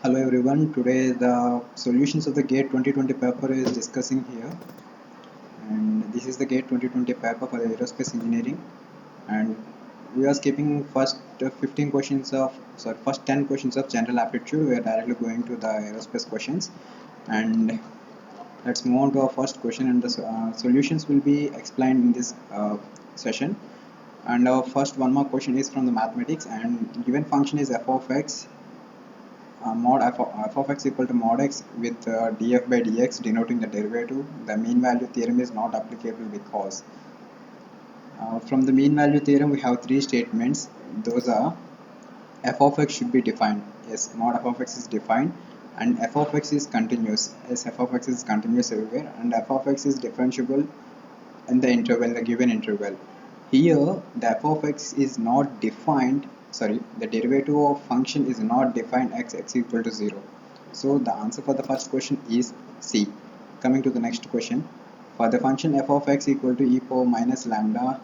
Hello everyone. Today the solutions of the GATE 2020 paper is discussing here, and this is the GATE 2020 paper for the aerospace engineering, and we are skipping first 10 questions of general aptitude. We are directly going to the aerospace questions, and let's move on to our first question. And the solutions will be explained in this session. And our first one more question is from the mathematics, and given function is f of x mod f of x equal to mod x with df by dx denoting the derivative. The mean value theorem is not applicable because from the mean value theorem we have three statements. Those are f of x should be defined. Yes, mod f of x is defined, and f of x is continuous. Yes, f of x is continuous everywhere, and f of x is differentiable in the interval, the given interval. Here the f of x is not defined, the derivative of function is not defined x equal to 0. So the answer for the first question is C. Coming to the next question, for the function f of x equal to e power minus lambda,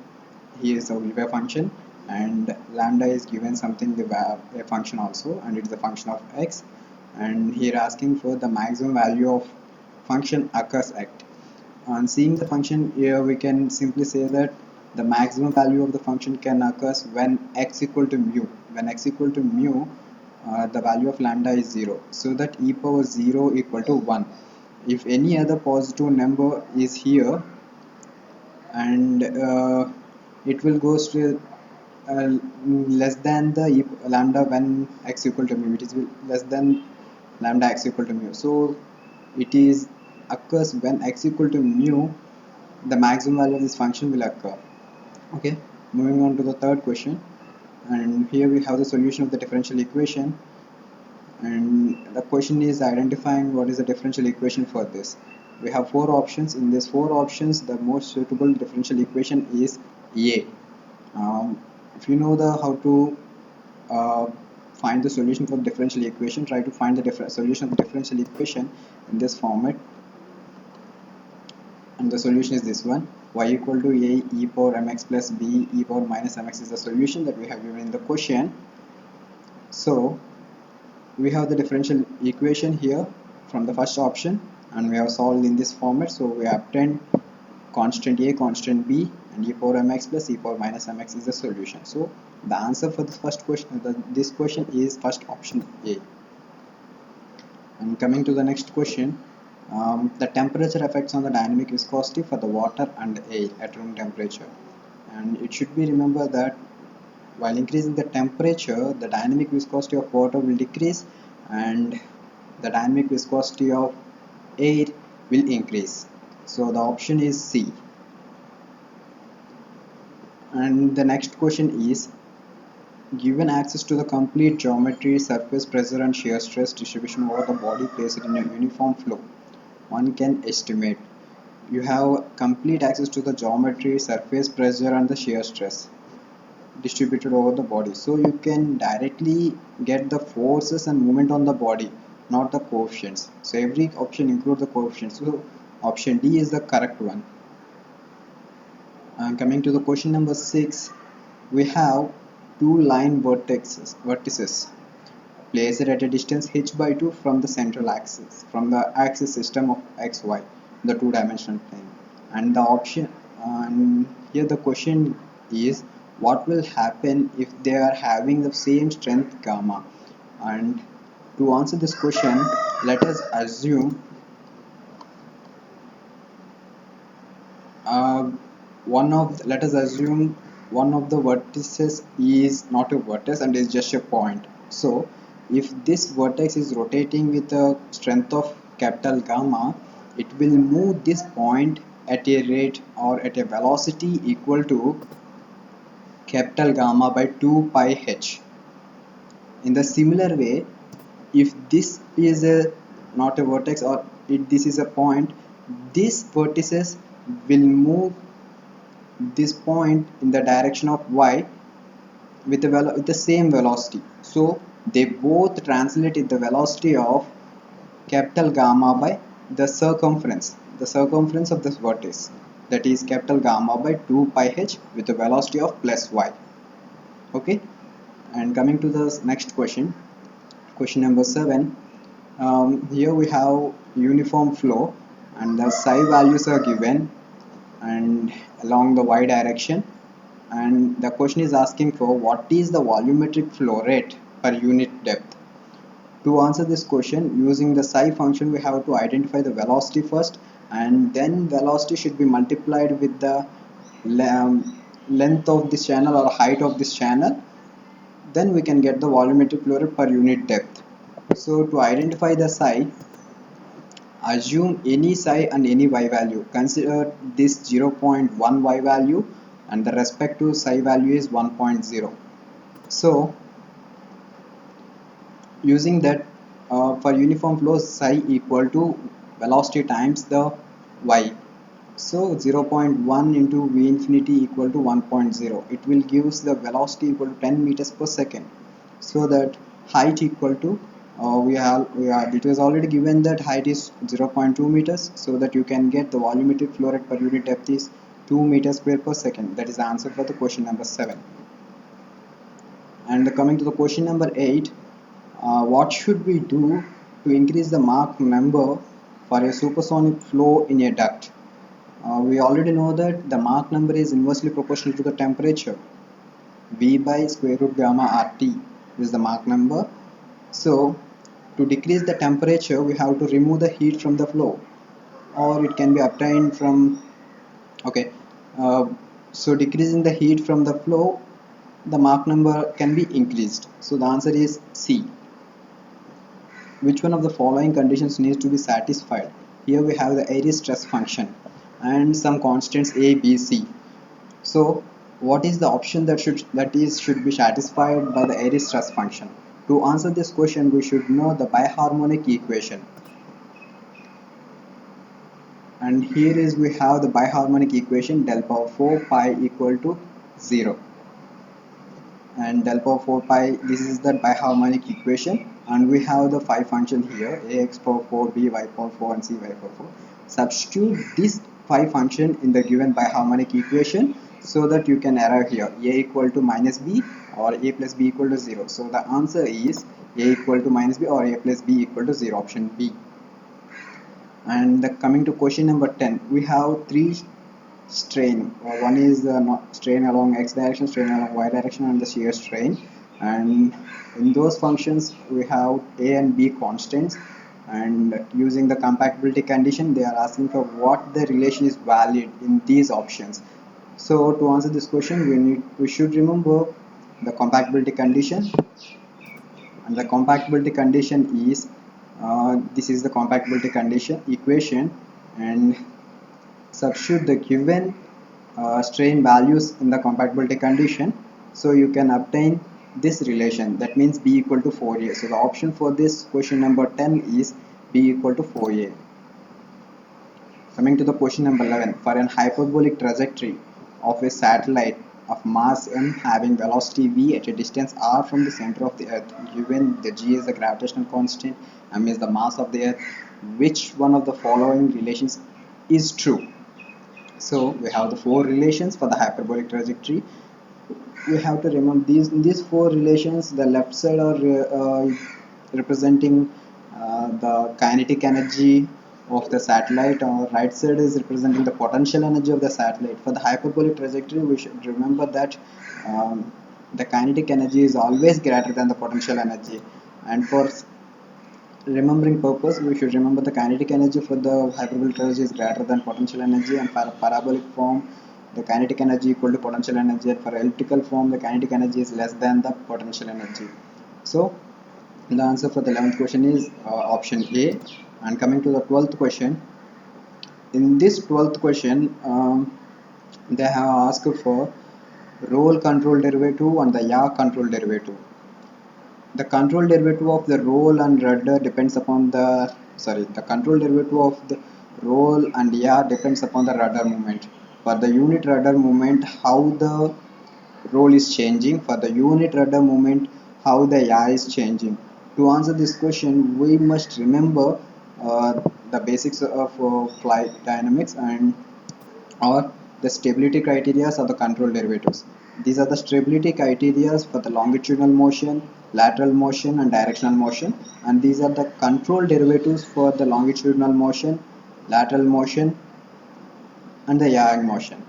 here is a wave function, and lambda is given something a function also, and it is a function of x, and here asking for the maximum value of function occurs at. On seeing the function here, we can simply say that the maximum value of the function can occur when x equal to mu. When x equal to mu, the value of lambda is 0, so that e power 0 equal to 1. If any other positive number is here, and it will go to less than the lambda when x equal to mu, it is less than lambda x equal to mu. So it is occurs when x equal to mu, the maximum value of this function will occur. Okay, moving on to the third question, and here we have the solution of the differential equation, and the question is identifying what is the differential equation for this. We have four options. In these four options, the most suitable differential equation is A. If you know how to find the solution for the differential equation, try to find the solution of the differential equation in this format, and the solution is this one: y equal to a e power mx plus b e power minus mx is the solution that we have given in the question. So we have the differential equation here from the first option, and we have solved in this format. So we obtained constant a, constant b, and e power mx plus e power minus mx is the solution. So the answer for the first question, this question is first option A. And coming to the next question, the temperature effects on the dynamic viscosity for the water and air at room temperature. And it should be remembered that while increasing the temperature, the dynamic viscosity of water will decrease and the dynamic viscosity of air will increase. So the option is C. And the next question is, given access to the complete geometry, surface pressure and shear stress distribution over the body placed in a uniform flow, one can estimate. You have complete access to the geometry, surface pressure and the shear stress distributed over the body, so you can directly get the forces and movement on the body, not the coefficients. So every option includes the coefficients, so option D is the correct one. And coming to the question number 6, we have two line vertices placed at a distance h by 2 from the central axis, from the axis system of xy, the two-dimensional plane. And the option, and here the question is, what will happen if they are having the same strength gamma? And to answer this question, let us assume let us assume one of the vertices is not a vertex and is just a point. So if this vertex is rotating with a strength of capital gamma, it will move this point at a rate or at a velocity equal to capital gamma by 2 pi h. In the similar way, if this is not a vertex, or this is a point, these vertices will move this point in the direction of y with the same velocity. So they both translate in the velocity of capital gamma by the circumference of this vertex, that is capital gamma by 2 pi h with the velocity of plus y. Okay, and coming to the next question, question number 7, Here we have uniform flow and the psi values are given and along the y direction, and the question is asking for what is the volumetric flow rate per unit depth. To answer this question using the psi function, we have to identify the velocity first, and then velocity should be multiplied with the length of this channel or height of this channel. Then we can get the volumetric flow rate per unit depth. So to identify the psi, assume any psi and any y value. Consider this 0.1 y value and the respective psi value is 1.0. So using that, for uniform flow, psi equal to velocity times the y. So 0.1 into v infinity equal to 1.0. It will gives the velocity equal to 10 meters per second. So that height equal to it was already given that height is 0.2 meters, so that you can get the volumetric flow rate per unit depth is 2 meters square per second. That is the answer for the question number 7. And coming to the question number 8, what should we do to increase the Mach number for a supersonic flow in a duct? We already know that the Mach number is inversely proportional to the temperature. V by square root gamma RT is the Mach number. So to decrease the temperature, we have to remove the heat from the flow, or it can be obtained from, okay, so decreasing the heat from the flow, the Mach number can be increased. So the answer is C. Which one of the following conditions needs to be satisfied? Here we have the Airy stress function and some constants A, B, C. So what is the option that should be satisfied by the Airy stress function? To answer this question, we should know the biharmonic equation. And here is we have the biharmonic equation del power 4 pi equal to 0. And del power 4 pi, this is the biharmonic equation. And we have the 5 function here, ax power 4, by power 4 and cy power 4. Substitute this 5 function in the given biharmonic equation so that you can arrive here a equal to minus b or a plus b equal to 0. So the answer is a equal to minus b or a plus b equal to 0, option B. And coming to question number 10, we have 3 strain. One is the strain along x direction, strain along y direction, and the shear strain. And in those functions we have a and b constants, and using the compatibility condition they are asking for what the relation is valid in these options. So to answer this question, we should remember the compatibility condition, and the compatibility condition is this is the compatibility condition equation, and substitute the given strain values in the compatibility condition, so you can obtain this relation, that means b equal to 4a. So the option for this question number 10 is b equal to 4a. Coming to the question number 11, for an hyperbolic trajectory of a satellite of mass m having velocity v at a distance r from the center of the earth, given the g is the gravitational constant, m is the mass of the earth, which one of the following relations is true? So we have the 4 relations for the hyperbolic trajectory. We have to remember these 4 relations. The left side are representing the kinetic energy of the satellite, or right side is representing the potential energy of the satellite. For the hyperbolic trajectory, we should remember that the kinetic energy is always greater than the potential energy, and for remembering purpose, we should remember the kinetic energy for the hyperbolic trajectory is greater than potential energy, and for parabolic form the kinetic energy equal to potential energy, and for elliptical form the kinetic energy is less than the potential energy. So the answer for the 11th question is option A. And coming to the 12th question, in this 12th question they have asked for roll control derivative and the yaw control derivative. The control derivative of the roll and rudder depends upon the control derivative of the roll and yaw depends upon the rudder movement. For the unit rudder movement, how the roll is changing. For the unit rudder movement, how the yaw is changing. To answer this question, we must remember the basics of flight dynamics and or the stability criteria of the control derivatives. These are the stability criteria for the longitudinal motion, lateral motion and directional motion, and these are the control derivatives for the longitudinal motion, lateral motion and the yaw motion.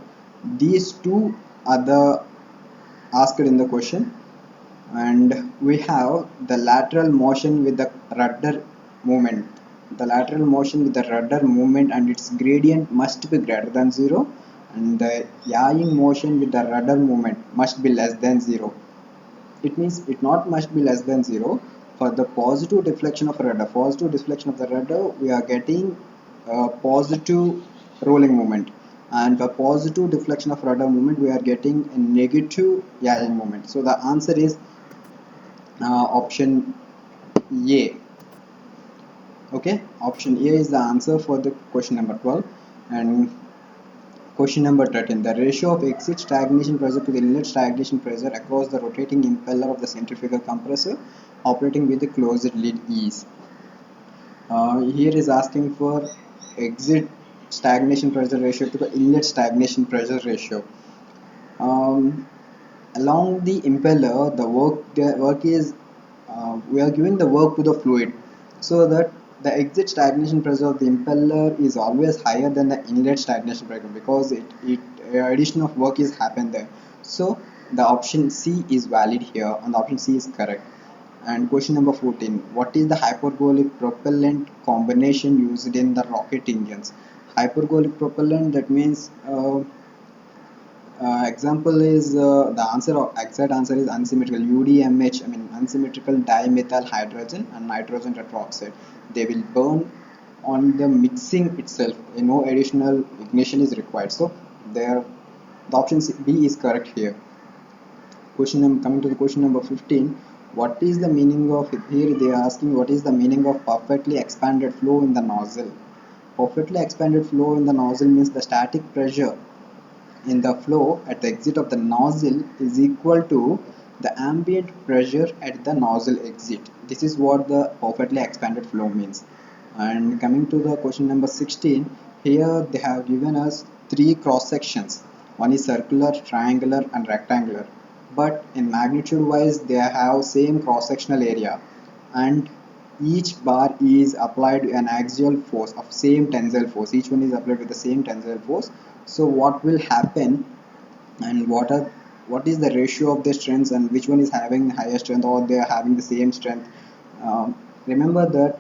These two are the asked in the question, and we have the lateral motion with the rudder movement. The lateral motion with the rudder movement and its gradient must be greater than 0, and the yawing motion with the rudder movement must be less than 0. It means it not must be less than 0. For the positive deflection of the rudder, we are getting a positive rolling moment, and for positive deflection of rudder movement, we are getting a negative yawing moment. So the answer is option A. Okay, option A is the answer for the question number 12. And question number 13, the ratio of exit stagnation pressure to the inlet stagnation pressure across the rotating impeller of the centrifugal compressor operating with a closed lid is. Here is asking for exit stagnation pressure ratio to the inlet stagnation pressure ratio. Along the impeller, the work is we are giving the work to the fluid, so that the exit stagnation pressure of the impeller is always higher than the inlet stagnation pressure, because addition of work is happened there. So the option C is valid here, and the option C is correct. And question number 14, what is the hypergolic propellant combination used in the rocket engines? Hypergolic propellant, that means example is the answer of exact answer is unsymmetrical UDMH, I mean unsymmetrical dimethyl hydrogen and nitrogen tetroxide. They will burn on the mixing itself. No additional ignition is required. So there, the option B is correct here. Coming to the question number 15. What is the meaning of, here they are asking what is the meaning of perfectly expanded flow in the nozzle? Perfectly expanded flow in the nozzle means the static pressure in the flow at the exit of the nozzle is equal to the ambient pressure at the nozzle exit. This is what the perfectly expanded flow means. And coming to the question number 16, here they have given us three cross sections. One is circular, triangular and rectangular, but in magnitude wise they have same cross sectional area, and each bar is applied an axial force of same tensile force. Each one is applied with the same tensile force. So what will happen, and what is the ratio of the strengths, and which one is having higher strength or they are having the same strength? Remember that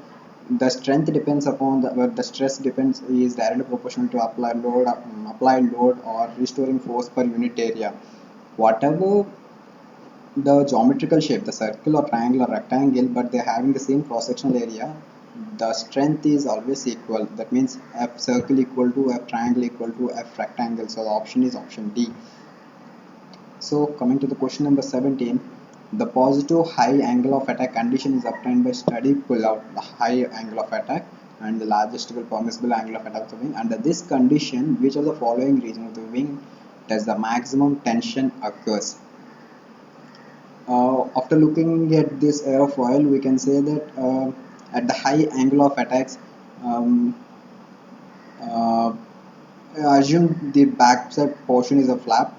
the strength depends upon the stress depends is directly proportional to applied load or restoring force per unit area. Whatever the geometrical shape, the circle or triangle or rectangle, but they're having the same cross-sectional area, the strength is always equal. That means F circle equal to F triangle equal to F rectangle. So the option is option D. So coming to the question number 17, the positive high angle of attack condition is obtained by steady pull out the high angle of attack and the largest permissible angle of attack of the wing. Under this condition, which of the following region of the wing does the maximum tension occurs? After looking at this aerofoil, we can say that at the high angle of attacks, um, uh, assume the backside portion is a flap.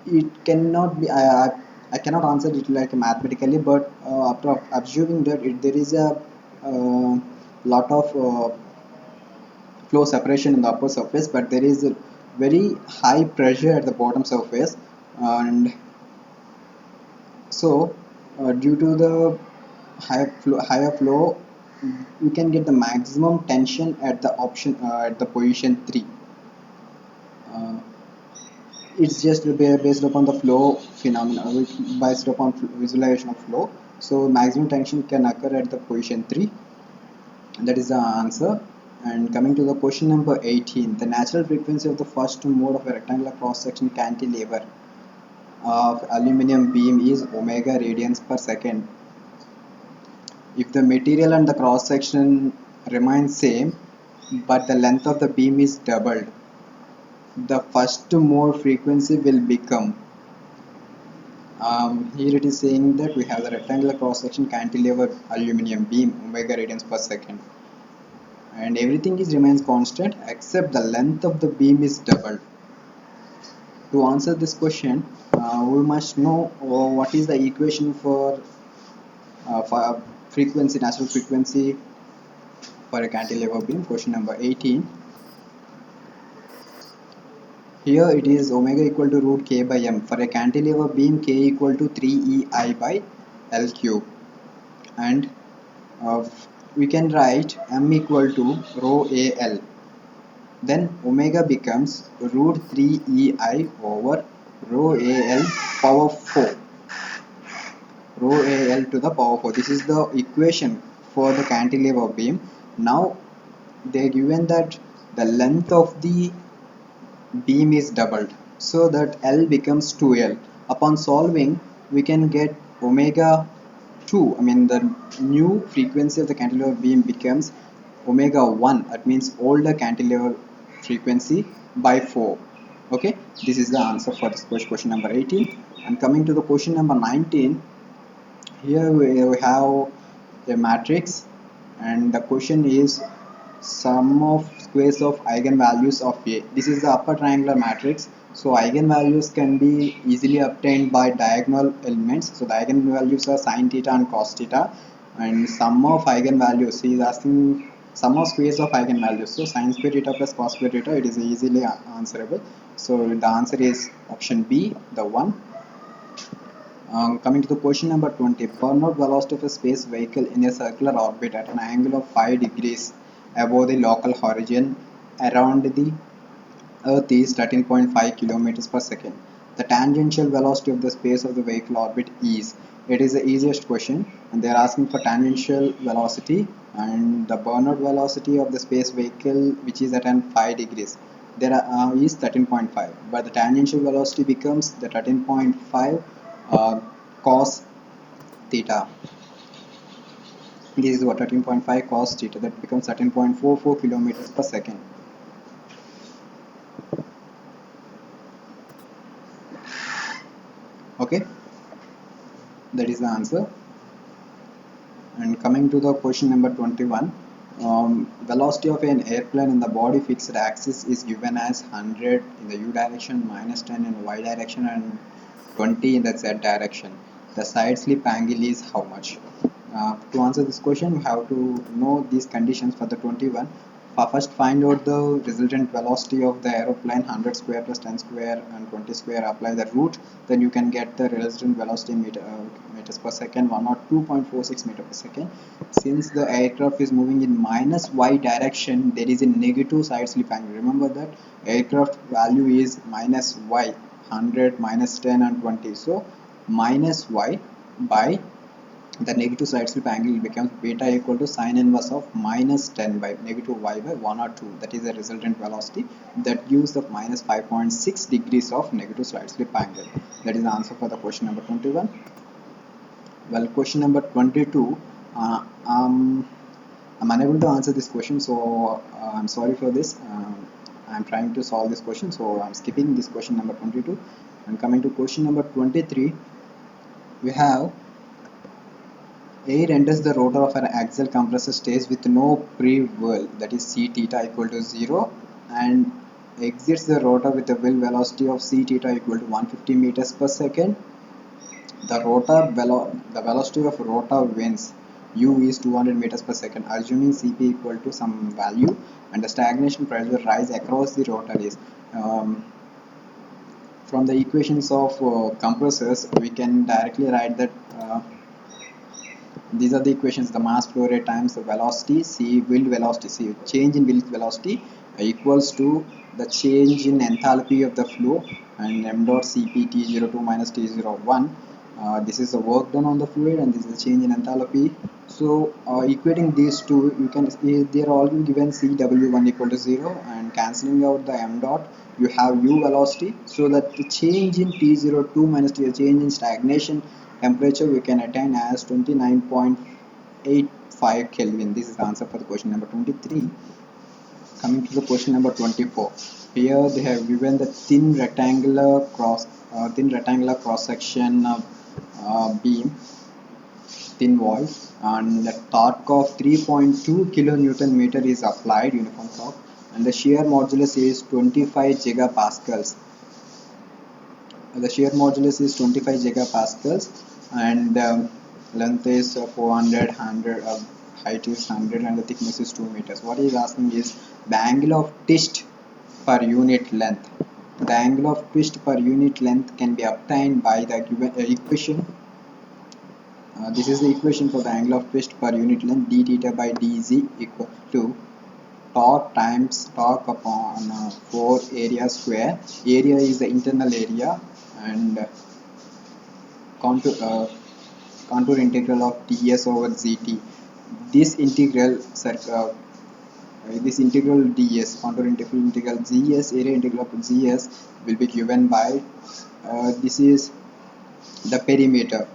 It cannot be, I cannot answer it like mathematically, but after observing that there is a lot of flow separation in the upper surface, but there is a very high pressure at the bottom surface, and so due to the higher flow, you can get the maximum tension at the option at the position 3. uh, it's just based upon the flow phenomena, based upon visualization of flow. So maximum tension can occur at the position 3. That is the answer. And coming to the question number 18, the natural frequency of the first mode of a rectangular cross section cantilever of aluminum beam is omega radians per second. If the material and the cross section remain same, but the length of the beam is doubled, the first mode frequency will become, here it is saying that we have the rectangular cross section cantilever aluminum beam omega radians per second, and everything is remains constant except the length of the beam is doubled. To answer this question, we must know what is the equation for frequency, natural frequency for a cantilever beam. Question number 18. Here it is omega equal to root k by m. For a cantilever beam, k equal to 3ei by l cube. And uh, we can write m equal to rho al. Then omega becomes root 3ei over rho al power 4. Rho al to the power 4. This is the equation for the cantilever beam. Now they are given that the length of the beam is doubled, so that L becomes 2L. Upon solving, we can get omega 2. I mean, the new frequency of the cantilever beam becomes omega 1. That means older cantilever frequency by 4. Okay, this is the answer for this question number 18. And coming to the question number 19, here we have a matrix, and the question is sum of squares of eigenvalues of A. This is the upper triangular matrix. So eigenvalues can be easily obtained by diagonal elements. So the eigenvalues are sin theta and cos theta, and sum of eigenvalues, he is asking sum of squares of eigenvalues. So sin square theta plus cos square theta, it is easily answerable. So the answer is option B, the one. Coming to the question number 20, Carnot velocity of a space vehicle in a circular orbit at an angle of 5 degrees above the local horizon around the Earth is 13.5 kilometers per second. The tangential velocity of the space of the vehicle orbit is. It is the easiest question, and they are asking for tangential velocity and the Carnot velocity of the space vehicle, which is at an 5 degrees. There is 13.5, but the tangential velocity becomes the 13.5 cos theta. This is what 13.5 cos theta, that becomes 13.44 kilometers per second. Okay, that is the answer. And coming to the question number 21, velocity of an airplane in the body fixed axis is given as 100 in the u direction, minus 10 in the y direction, and 20 in the z direction. The side slip angle is how much? To answer this question, you have to know these conditions for the 21. First, find out the resultant velocity of the aeroplane, 100 square plus 10 square and 20 square. Apply the root, then you can get the resultant velocity in meters per second, 102.46 meter per second. Since the aircraft is moving in minus y direction, there is a negative side slip angle. Remember that aircraft value is minus y, 100, minus 10 and 20. So minus y by the negative side slip angle becomes beta equal to sine inverse of minus 10 by negative y by 1 or 2. That is the resultant velocity that gives the minus 5.6 degrees of negative side slip angle. That is the answer for the question number 21. Well, question number 22, I'm unable to answer this question, so I'm sorry for this. I'm trying to solve this question, so I'm skipping this question number 22. And coming to question number 23, we have air enters the rotor of an axial compressor stage with no pre-whirl, that is c theta equal to 0, and exits the rotor with a whirl velocity of c theta equal to 150 meters per second. The velocity of rotor winds u is 200 meters per second, assuming cp equal to some value, and the stagnation pressure rise across the rotor is. From the equations of compressors, we can directly write that these are the equations: the mass flow rate times the velocity, c wind velocity, c change in wind velocity equals to the change in enthalpy of the flow, and m dot cp t02 minus t01. This is the work done on the fluid, and this is the change in enthalpy. So equating these two, you can see they are all given cw1 equal to 0, and cancelling out the m dot, you have u velocity. So that the change in t02 minus the change in stagnation temperature we can attain as 29.85 Kelvin. This is the answer for the question number 23. Coming to the question number 24. Here they have given the thin rectangular cross section beam, thin wall, and the torque of 3.2 kilonewton meter is applied, uniform torque, and the shear modulus is 25 gigapascals. The shear modulus is 25 gigapascals, and length is 400, 100, height is 100, and the thickness is 2 meters. What he is asking is the angle of twist per unit length. The angle of twist per unit length can be obtained by the given equation. This is the equation for the angle of twist per unit length. D theta by dz equal to torque times torque upon 4 area square. Area is the internal area, and contour integral of ds over zt. This integral this integral ds, contour integral gs, area integral of gs, will be given by this is the perimeter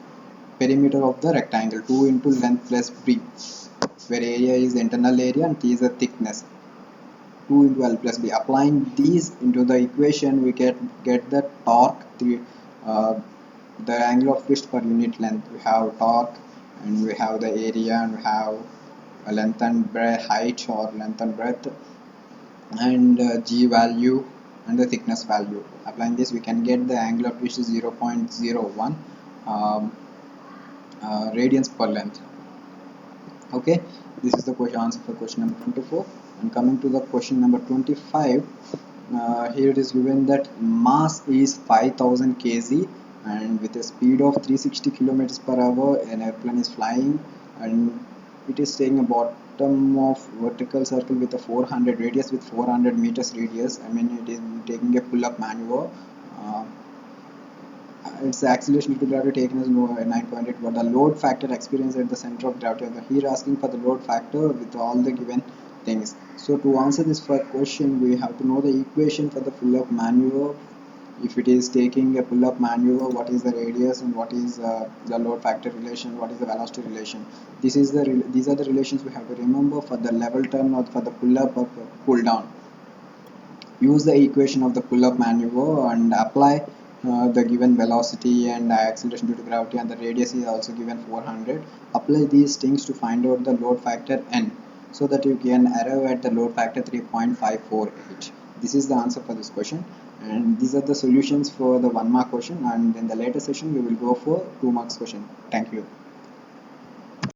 of the rectangle, 2 into length plus breadth, where area is the internal area and t is the thickness, 2 into L plus B. Applying these into the equation, we get the torque, the angle of twist per unit length. We have torque, and we have the area, and we have a length and breadth, height or length and breadth, and G value and the thickness value. Applying this, we can get the angle of twist is 0.01 radians per length. Okay, this is the answer for question number 24. And coming to the question number 25, here it is given that mass is 5000 kg, and with a speed of 360 kilometers per hour, an airplane is flying, and it is taking a bottom of vertical circle with a 400 radius, with 400 meters radius. I mean, it is taking a pull-up maneuver. Its acceleration due to gravity taken as 9.8, but the load factor experienced at the center of gravity. Here asking for the load factor with all the given things. So to answer this first question, we have to know the equation for the pull-up maneuver. If it is taking a pull-up maneuver, what is the radius and what is the load factor relation, what is the velocity relation. These are the relations we have to remember for the level turn or for the pull-up or pull down. Use the equation of the pull-up maneuver and apply the given velocity and acceleration due to gravity, and the radius is also given 400. Apply these things to find out the load factor n, so that you can arrive at the load factor 3.548. This is the answer for this question, and these are the solutions for the 1 mark question, and in the later session we will go for 2 marks question. Thank you.